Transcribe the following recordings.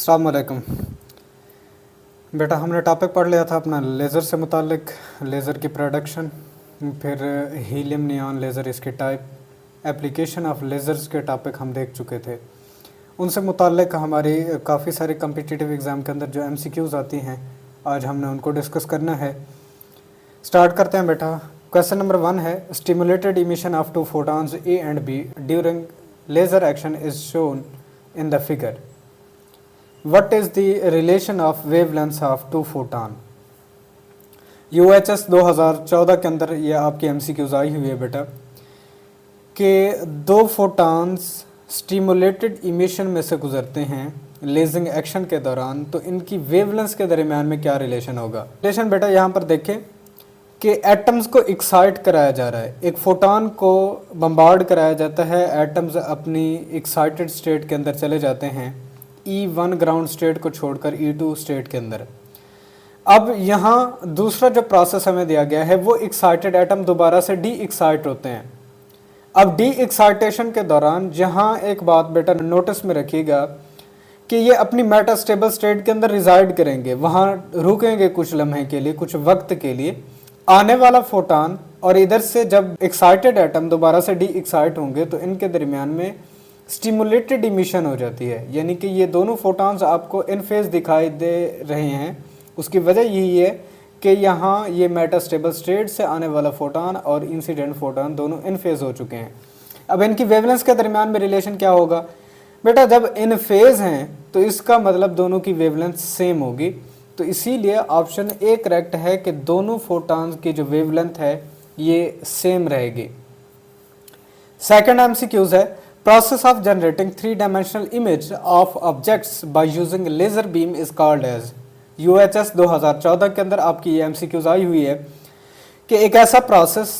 अस्सलाम वालेकुम। बेटा हमने टॉपिक पढ़ लिया था अपना लेज़र से मुतालिक, लेज़र की प्रोडक्शन, फिर हीलियम नियॉन लेज़र, इसके टाइप, एप्लीकेशन ऑफ लेज़र्स के टॉपिक हम देख चुके थे। उनसे मुतालिक हमारी काफ़ी सारे कम्पिटिटिव एग्ज़ाम के अंदर जो एमसीक्यूज़ आती हैं, आज हमने उनको डिस्कस करना है। स्टार्ट करते हैं बेटा। क्वेश्चन नंबर 1 है, stimulated emission of two photons A and B during laser action is shown in the figure. What is the relation of wavelengths of two photon? UHS 2014 के अंदर ये आपकी MCQs आई हुई है बेटा कि दो फोटॉन्स स्टिमुलेटेड इमिशन में से गुजरते हैं लेजिंग एक्शन के दौरान, तो इनकी वेवलेंथ्स के दरमियान में क्या रिलेशन होगा। रिलेशन बेटा यहाँ पर देखें कि एटम्स को एक्साइट कराया जा रहा है, एक फोटॉन को बम्बार्ड कराया जाता है, एटम्स अपनी एक्साइटेड स्टेट के अंदर चले जाते हैं E1 ग्राउंड स्टेट को छोड़कर E2 स्टेट के अंदर। अब यहाँ दूसरा जो प्रोसेस हमें दिया गया है वो एक्साइटेड एटम दोबारा से डी एक्साइट होते हैं। अब डी एक्साइटेशन के दौरान जहाँ एक बात बेटा नोटिस में रखिएगा कि ये अपनी मेटास्टेबल स्टेट के अंदर रिजाइड करेंगे, वहाँ रुकेंगे कुछ लम्हे के लिए, कुछ वक्त के लिए। आने वाला फोटॉन और इधर से जब एक्साइटेड एटम दोबारा से डी एक्साइट होंगे तो इनके दरमियान में स्टिमुलेटेड इमिशन हो जाती है, यानी कि ये दोनों फोटॉन्स आपको इन फेज दिखाई दे रहे हैं। उसकी वजह यही है कि यहाँ ये मेटास्टेबल स्टेट से आने वाला फोटॉन और इंसिडेंट फोटॉन दोनों इन फेज हो चुके हैं। अब इनकी वेवलेंथ के दरमियान में रिलेशन क्या होगा बेटा, जब इन फेज हैं तो इसका मतलब दोनों की वेवलेंथ सेम होगी, तो इसीलिए ऑप्शन ए करेक्ट है कि दोनों फोटॉन्स की जो वेवलेंथ है ये सेम रहेगी। सेकेंड एमसीक्यूज है, process of generating three-dimensional image of objects by using laser beam is called as। UHS 2014 के अंदर आपकी ये MCQs आई हुई है कि एक ऐसा प्रोसेस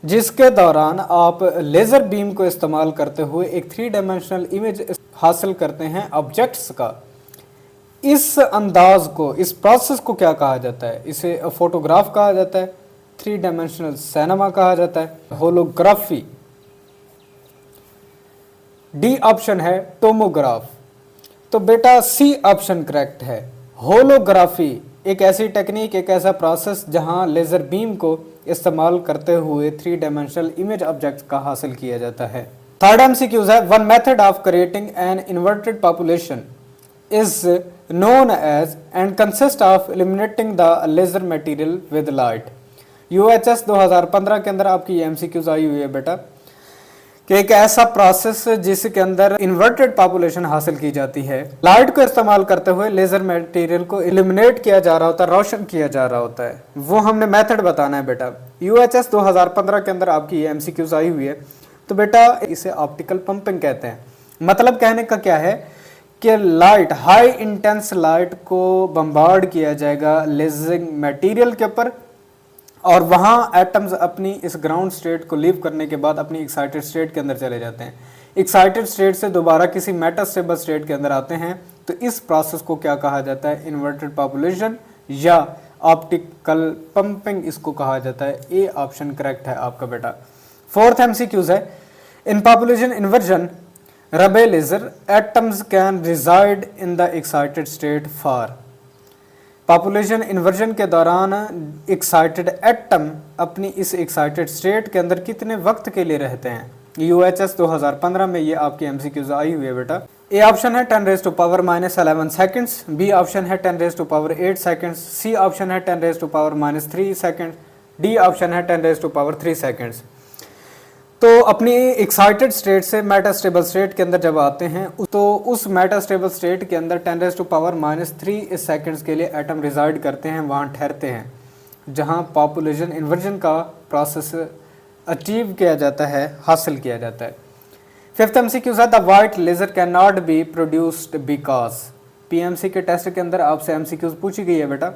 जिसके दौरान आप लेज़र बीम को इस्तेमाल करते हुए एक थ्री डायमेंशनल इमेज हासिल करते हैं ऑब्जेक्ट्स का। इस अंदाज को, इस प्रोसेस को क्या कहा जाता है? इसे फोटोग्राफ कहा जाता है, थ्री डायमेंशनल सिनेमा कहा जाता है, होलोग्राफी। डी ऑप्शन है टोमोग्राफ, तो बेटा सी ऑप्शन करेक्ट है। होलोग्राफी एक ऐसी टेक्निक, एक ऐसा प्रोसेस जहां लेजर बीम को इस्तेमाल करते हुए थ्री डायमेंशनल इमेज ऑब्जेक्ट का हासिल किया जाता है। थर्ड एमसीक्यूज है, one method of creating an inverted population is known as and consist of illuminating the laser material with light. UHS 2015 के अंदर आपकी एमसीक्यूज आई हुई है बेटा कि एक ऐसा प्रोसेस जिसके अंदर इन्वर्टेड पॉपुलेशन हासिल की जाती है, लाइट को इस्तेमाल करते हुए लेजर मटेरियल को इल्यूमिनेट किया जा रहा होता है, रोशन किया जा रहा होता है, वो हमने मेथड बताना है बेटा। यूएचएस 2015 के अंदर आपकी ये एमसीक्यूज आई हुई है, तो बेटा इसे ऑप्टिकल पंपिंग कहते हैं। मतलब कहने का क्या है कि लाइट, हाई इंटेंस लाइट को बम्बार्ड किया जाएगा लेजरिंग मटेरियल के ऊपर, और वहाँ एटम्स अपनी इस ग्राउंड स्टेट को लीव करने के बाद अपनी एक्साइटेड स्टेट के अंदर चले जाते हैं। एक्साइटेड स्टेट से दोबारा किसी मेटास्टेबल स्टेट के अंदर आते हैं, तो इस प्रोसेस को क्या कहा जाता है? इन्वर्टेड पॉपुलेशन या ऑप्टिकल पंपिंग इसको कहा जाता है। ए ऑप्शन करेक्ट है आपका बेटा। फोर्थ एमसीक्यूज है, in population inversion ruby laser atoms can reside in the excited state for. Population inversion के दौरान एक्साइटेड एटम अपनी इस एक्साइटेड स्टेट के अंदर कितने वक्त के लिए रहते हैं? यूएचएस 2015 में ये आपकी एमसीक्यूज आई हुई है बेटा। ए ऑप्शन है 10⁻⁻11 सेकंड्स, बी ऑप्शन है 10⁻8 सेकंड्स, सी ऑप्शन है 10⁻3 सेकंड, डी ऑप्शन है 10⁻3 सेकंड्स। तो अपनी एक्साइटेड स्टेट से मेटास्टेबल स्टेट के अंदर जब आते हैं तो उस मेटास्टेबल स्टेट के अंदर 10⁻³ सेकंड्स के लिए एटम रिजाइड करते हैं, वहाँ ठहरते हैं, जहाँ पॉपुलेशन इन्वर्जन का प्रोसेस अचीव किया जाता है, हासिल किया जाता है। फिफ्थ एमसीक्यू है, the white laser can not be produced because. PMC के टेस्ट के अंदर आपसे एमसीक्यूज पूछी गई है बेटा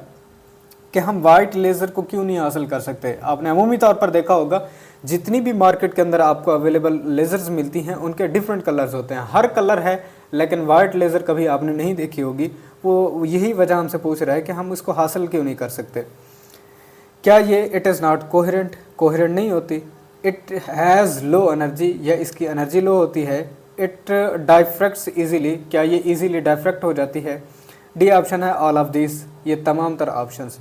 कि हम वाइट लेज़र को क्यों नहीं हासिल कर सकते। आपने अमूमी तौर पर देखा होगा जितनी भी मार्केट के अंदर आपको अवेलेबल लेज़र्स मिलती हैं उनके डिफरेंट कलर्स होते हैं, हर कलर है, लेकिन वाइट लेज़र कभी आपने नहीं देखी होगी। वो यही वजह हमसे पूछ रहा है कि हम इसको हासिल क्यों नहीं कर सकते। क्या ये it is not coherent, coherent नहीं होती, इट हैज़ लो एनर्जी, या इसकी एनर्जी लो होती है, इट डाइफ्रैक्ट्स इजीली, क्या ये इजीली डाइफ्रैक्ट हो जाती है? डी ऑप्शन है ऑल ऑफ दिस, ये तमाम तर ऑप्शंस।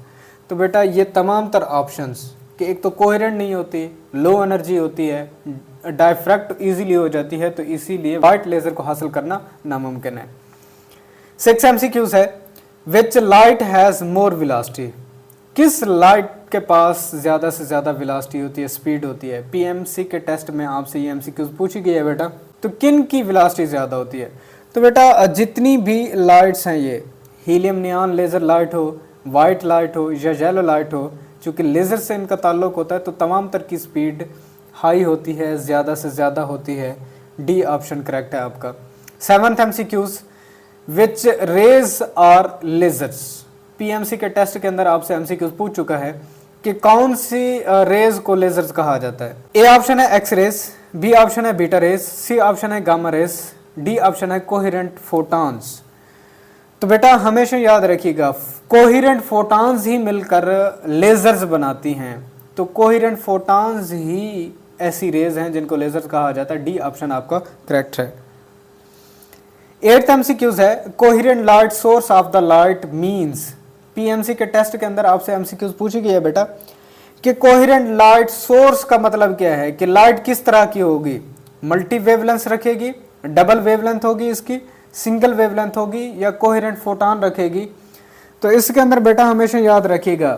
तो बेटा ये तमाम तर ऑप्शंस कि एक तो कोहेरेंट नहीं होती, लो एनर्जी होती है, डाइफ्रैक्ट इजीली हो जाती है, तो इसीलिए वाइट लेजर को हासिल करना नामुमकिन है। 6 MCQs है, which light has more velocity, किस लाइट के पास ज़्यादा से ज़्यादा वेलोसिटी होती है, स्पीड होती है? पीएमसी के टेस्ट में आपसे ये एमसीक्यूज पूछी गई है बेटा, तो किन की वेलोसिटी ज़्यादा होती है? तो बेटा जितनी भी लाइट्स हैं, ये हीलियम नियॉन लेज़र लाइट हो, वाइट लाइट हो या येलो लाइट हो, चूँकि लेज़र से इनका ताल्लुक होता है, तो तमाम तर की स्पीड हाई होती है, ज़्यादा से ज़्यादा होती है। डी ऑप्शन करेक्ट है आपका। 7th MCQs, which rays are lasers, PMC के टेस्ट के अंदर आपसे एमसीक्यूज पूछ चुका है कि कौन सी रेज को लेजर्स कहा जाता है? ए ऑप्शन है एक्स रेज, बी ऑप्शन है बीटा रेज, सी ऑप्शन है गामा रेज, डी ऑप्शन है कोहेरेंट फोटॉन्स। तो बेटा हमेशा याद रखिएगा, कोहेरेंट फोटॉन्स ही मिलकर लेजर्स बनाती हैं, तो कोहेरेंट फोटॉन्स ही ऐसी रेज हैं जिनको लेजर्स कहा जाता है। डी ऑप्शन आपका करेक्ट है। 8th MCQs है, coherent light source of the light means, PMC के टेस्ट के अंदर आपसे एमसीक्यूज पूछी गई है बेटा कि कोहेरेंट लाइट सोर्स का मतलब क्या है, कि लाइट किस तरह की होगी, मल्टी वेवलेंथ रखेगी, डबल वेवलेंथ होगी इसकी, सिंगल वेवलेंथ होगी, या कोहेरेंट फोटॉन रखेगी? तो इसके अंदर बेटा हमेशा याद रखिएगा,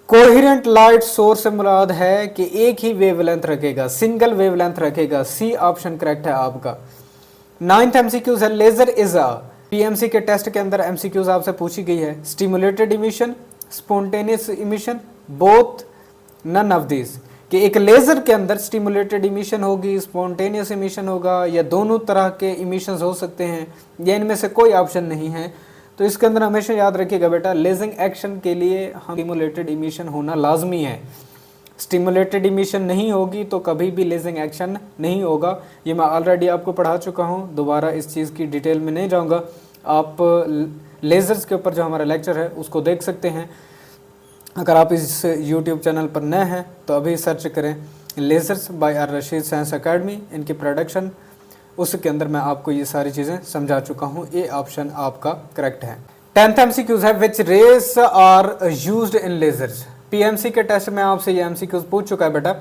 कोहेरेंट लाइट सोर्स से मुराद है कि एक ही वेवलेंथ रखेगा, सिंगल वेवलेंथ रखेगा। सी ऑप्शन करेक्ट है आपका। 9th MCQs है, लेजर इज अ, पीएमसी के टेस्ट के अंदर एमसीक्यूज आपसे पूछी गई है, stimulated emission, spontaneous emission, both, none of this, कि एक लेजर के अंदर स्टिमुलेटेड इमिशन होगी, स्पॉन्टेनियस इमिशन होगा, या दोनों तरह के इमिशंस हो सकते हैं, या इनमें से कोई ऑप्शन नहीं है। तो इसके अंदर हमेशा याद रखिएगा बेटा, लेजिंग एक्शन के लिए हम स्टिमुलेटेड इमिशन होना लाजमी है। स्टिमुलेटेड इमिशन नहीं होगी तो कभी भी लेजिंग एक्शन नहीं होगा। ये मैं ऑलरेडी आपको पढ़ा चुका हूँ, दोबारा इस चीज़ की डिटेल में नहीं जाऊँगा। आप लेज़र्स के ऊपर जो हमारा लेक्चर है उसको देख सकते हैं। अगर आप इस यूट्यूब चैनल पर नए हैं तो अभी सर्च करें lasers by R Rashid science academy, इनकी प्रोडक्शन, उसके अंदर मैं आपको ये सारी चीज़ें समझा चुका हूँ। ये ऑप्शन आपका करेक्ट है। 10th MCQs है, which rays are used in lasers, PMC के टेस्ट में आपसे ये एमसीक्यूज पूछ चुका है बेटा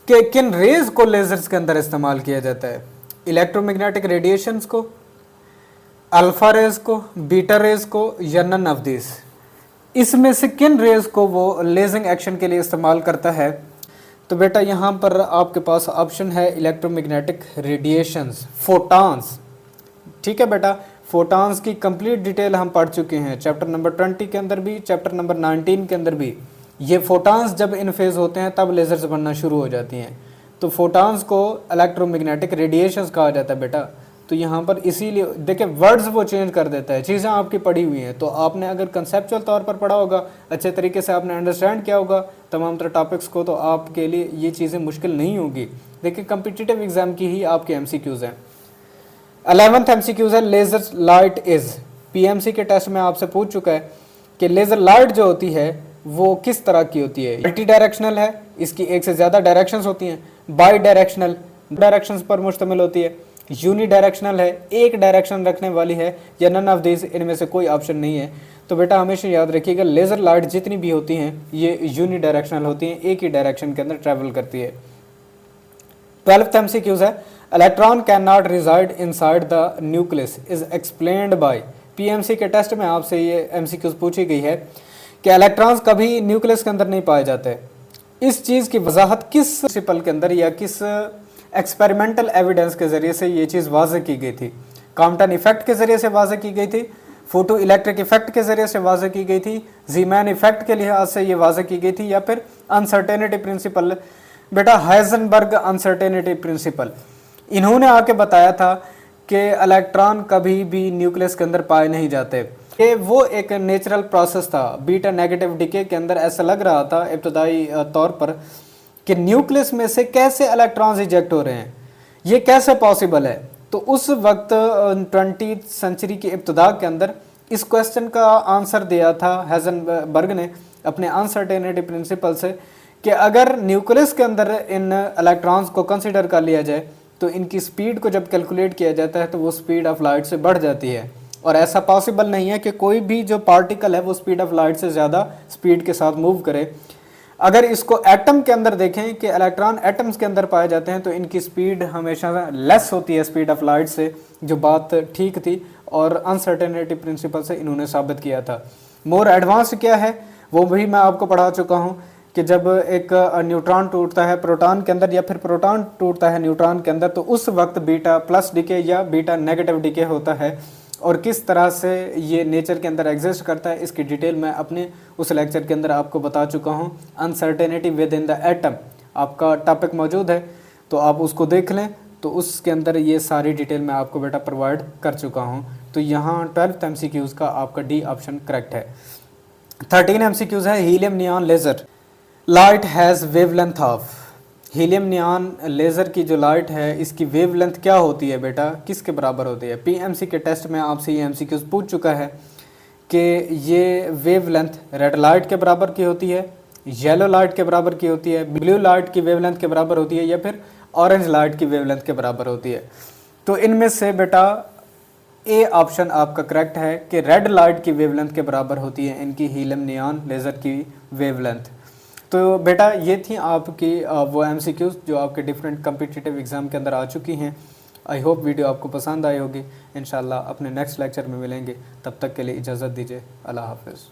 कि किन रेज को लेजर्स के अंदर इस्तेमाल किया जाता है? इलेक्ट्रोमैग्नेटिक रेडिएशंस को, अल्फा रेज को, बीटा रेज को, या नन ऑफ दिस? इसमें से किन रेज को वो लेजिंग एक्शन के लिए इस्तेमाल करता है? तो बेटा यहाँ पर आपके पास ऑप्शन है इलेक्ट्रोमैग्नेटिक रेडिएशंस, फोटॉन्स। ठीक है बेटा, फोटॉन्स की कंप्लीट डिटेल हम पढ़ चुके हैं चैप्टर नंबर 20 के अंदर भी, चैप्टर नंबर 19 के अंदर भी। ये फोटॉन्स जब इन फेज होते हैं तब लेजर्स बनना शुरू हो जाती हैं। तो फोटॉन्स को इलेक्ट्रोमैग्नेटिक रेडिएशंस कहा जाता है बेटा। तो यहाँ पर इसीलिए देखिए वर्ड्स वो चेंज कर देता है, चीज़ें आपकी पढ़ी हुई हैं, तो आपने अगर कंसेप्चुअल तौर पर पढ़ा होगा, अच्छे तरीके से आपने अंडरस्टैंड किया होगा तमाम तरह टॉपिक्स को, तो आपके लिए ये चीज़ें मुश्किल नहीं होगी। देखिए कम्पिटिटिव एग्जाम की ही आपके एमसीक्यूज हैं। 11th MCQs है, लेजर लाइट इज, पीएमसी के टेस्ट में आपसे पूछ चुका है कि लेजर लाइट जो होती है वो किस तरह की होती है? मल्टी डायरेक्शनल है, इसकी एक से ज़्यादा डायरेक्शंस होती हैं, बाई डायरेक्शनल, डायरेक्शंस पर मुश्तमिल होती है, यूनी डायरेक्शनल है, एक डायरेक्शन रखने वाली है, या नन ऑफ दिस, इनमें से कोई ऑप्शन नहीं है। तो बेटा हमेशा याद रखिएगा, लेजर लाइट जितनी भी होती हैं ये यूनी डायरेक्शनल होती हैं, एक ही डायरेक्शन के अंदर ट्रैवल करती है। 12th MCQs है, electron can not reside inside the nucleus is explained by, PMC के टेस्ट में आपसे ये एमसीक्यूज पूछी गई है कि इलेक्ट्रॉन्स कभी न्यूक्लियस के अंदर नहीं पाए जाते। इस चीज़ की वजाहत किस प्रिंसिपल के अंदर या किस एक्सपेरिमेंटल एविडेंस के ज़रिए से ये चीज़ वाज़ह की गई थी? कॉम्पटन इफेक्ट के ज़रिए से वाज़ह की गई थी, फोटो इलेक्ट्रिक इफेक्ट के ज़रिए से वाज़ह की गई थी, जीमैन इफेक्ट के लिहाज से ये वाज़ह की गई थी, या फिर अनसर्टेनिटी प्रिंसिपल? बेटा हाइजेनबर्ग अनसर्टेनिटी प्रिंसिपल, इन्होंने आके बताया था कि इलेक्ट्रॉन कभी भी न्यूक्लियस के अंदर पाए नहीं जाते। ये वो एक नेचुरल प्रोसेस था। बीटा नेगेटिव डिके के अंदर ऐसा लग रहा था इब्तदाई तौर पर कि न्यूक्लियस में से कैसे इलेक्ट्रॉन्स इजेक्ट हो रहे हैं, ये कैसे पॉसिबल है? तो उस वक्त 20th सेंचुरी की इब्तदा के अंदर इस क्वेश्चन का आंसर दिया था हाइजेनबर्ग ने अपने अनसर्टेनिटी प्रिंसिपल से कि अगर न्यूक्लियस के अंदर इन इलेक्ट्रॉन्स को कंसिडर कर लिया जाए तो इनकी स्पीड को जब कैलकुलेट किया जाता है तो वो स्पीड ऑफ लाइट से बढ़ जाती है। और ऐसा पॉसिबल नहीं है कि कोई भी जो पार्टिकल है वो स्पीड ऑफ लाइट से ज़्यादा स्पीड के साथ मूव करे। अगर इसको एटम के अंदर देखें कि इलेक्ट्रॉन एटम्स के अंदर पाए जाते हैं तो इनकी स्पीड हमेशा लेस होती है स्पीड ऑफ लाइट से, जो बात ठीक थी और अनसर्टेनिटी प्रिंसिपल से इन्होंने साबित किया था। मोर एडवांस क्या है वो भी मैं आपको पढ़ा चुका हूँ कि जब एक न्यूट्रॉन टूटता है प्रोटॉन के अंदर या फिर प्रोटॉन टूटता है न्यूट्रॉन के अंदर, तो उस वक्त बीटा प्लस डीके या बीटा नेगेटिव डीके होता है और किस तरह से ये नेचर के अंदर एग्जिस्ट करता है इसकी डिटेल मैं अपने उस लेक्चर के अंदर आपको बता चुका हूँ। Uncertainty with in the atom आपका टॉपिक मौजूद है, तो आप उसको देख लें, तो उसके अंदर ये सारी डिटेल मैं आपको बेटा प्रोवाइड कर चुका हूँ। तो यहाँ 12th MCQs का आपका डी ऑप्शन करेक्ट है। 13 MCQs है helium neon laser. Light has wavelength of, helium neon laser की जो लाइट है इसकी वेवलेंथ क्या होती है बेटा, किसके बराबर होती है। PMC के टेस्ट में आपसे ये MCQs पूछ चुका है कि ये वेवलेंथ रेड लाइट के बराबर की होती है, येलो लाइट के बराबर की होती है, ब्लू लाइट की वेवलेंथ के बराबर होती है या फिर ऑरेंज लाइट की वेवलेंथ के बराबर होती है। तो इनमें से बेटा ए ऑप्शन आपका करेक्ट है कि रेड लाइट की वेवलेंथ के बराबर होती है इनकी हीलियम नियॉन लेज़र की वेवलेंथ। तो बेटा ये थी आपकी वो MCQs जो आपके डिफरेंट कम्पिटिटिव एग्ज़ाम के अंदर आ चुकी हैं। आई होप वीडियो आपको पसंद आई होगी। इंशाल्लाह अपने नेक्स्ट लेक्चर में मिलेंगे, तब तक के लिए इजाज़त दीजिए। अल्लाह हाफ़िज़।